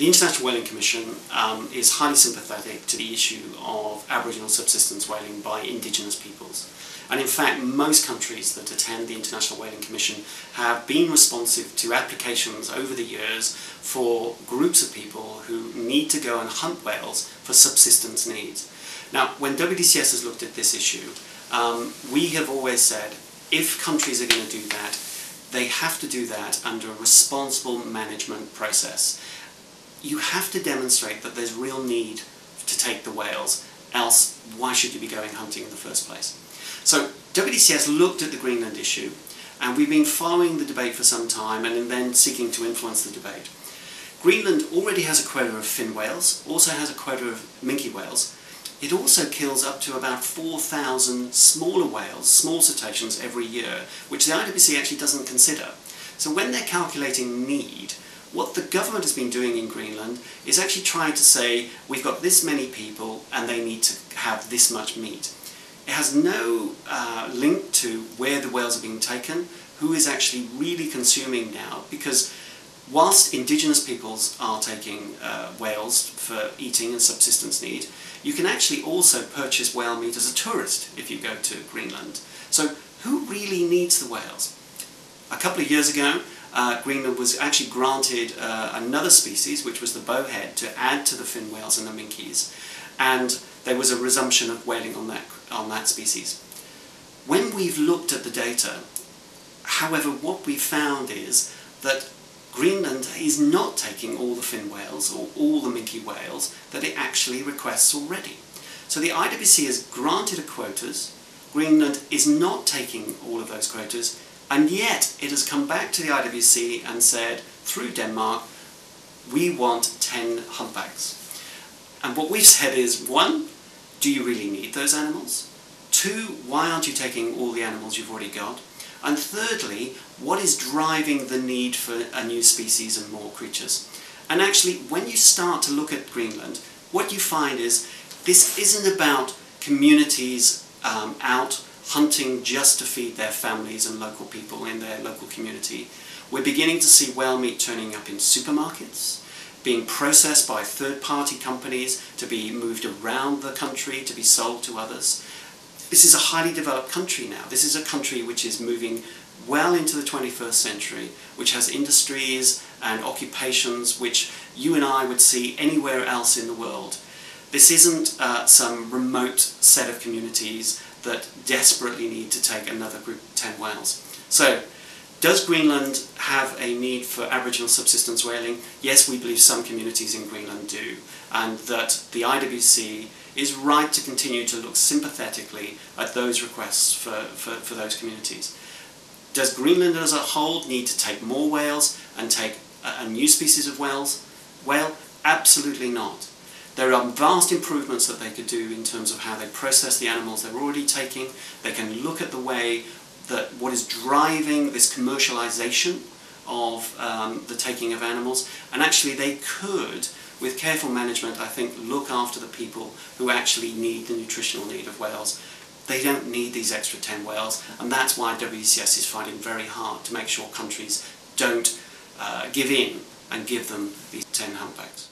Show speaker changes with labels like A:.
A: The International Whaling Commission is highly sympathetic to the issue of Aboriginal subsistence whaling by indigenous peoples. And in fact, most countries that attend the International Whaling Commission have been responsive to applications over the years for groups of people who need to go and hunt whales for subsistence needs. Now, when WDCS has looked at this issue, we have always said, if countries are going to do that, they have to do that under a responsible management process. You have to demonstrate that there's real need to take the whales, else why should you be going hunting in the first place? So WDCS looked at the Greenland issue, and we've been following the debate for some time and then seeking to influence the debate. Greenland already has a quota of fin whales, also has a quota of minke whales. It also kills up to about 4,000 smaller whales, small cetaceans, every year, which the IWC actually doesn't consider. So when they're calculating need, what the government has been doing in Greenland is actually trying to say, we've got this many people and they need to have this much meat. It has no link to where the whales are being taken, who is actually really consuming now, because whilst indigenous peoples are taking whales for eating and subsistence need, you can actually also purchase whale meat as a tourist if you go to Greenland. So who really needs the whales? A couple of years ago, Greenland was actually granted another species, which was the bowhead, to add to the fin whales and the minkies, and there was a resumption of whaling on that species. When we've looked at the data, however, what we found is that Greenland is not taking all the fin whales or all the minke whales that it actually requests already. So the IWC has granted quotas, Greenland is not taking all of those quotas, and yet it has come back to the IWC and said, through Denmark, we want 10 humpbacks. And what we've said is, 1, do you really need those animals? 2, why aren't you taking all the animals you've already got? And thirdly, what is driving the need for a new species and more creatures? And actually, when you start to look at Greenland, what you find is this isn't about communities out hunting just to feed their families and local people in their local community. We're beginning to see whale meat turning up in supermarkets, being processed by third-party companies to be moved around the country to be sold to others. This is a highly developed country now. This is a country which is moving well into the 21st century, which has industries and occupations which you and I would see anywhere else in the world. This isn't some remote set of communities that desperately need to take another group of 10 whales. So, does Greenland have a need for Aboriginal subsistence whaling? Yes, we believe some communities in Greenland do, and that the IWC is right to continue to look sympathetically at those requests for those communities. Does Greenland as a whole need to take more whales and take a new species of whales? Well, absolutely not. There are vast improvements that they could do in terms of how they process the animals they're already taking. They can look at the way that what is driving this commercialization of the taking of animals, and actually they could, with careful management, I think, look after the people who actually need the nutritional need of whales. They don't need these extra 10 whales, and that's why WCS is fighting very hard to make sure countries don't give in and give them these 10 humpbacks.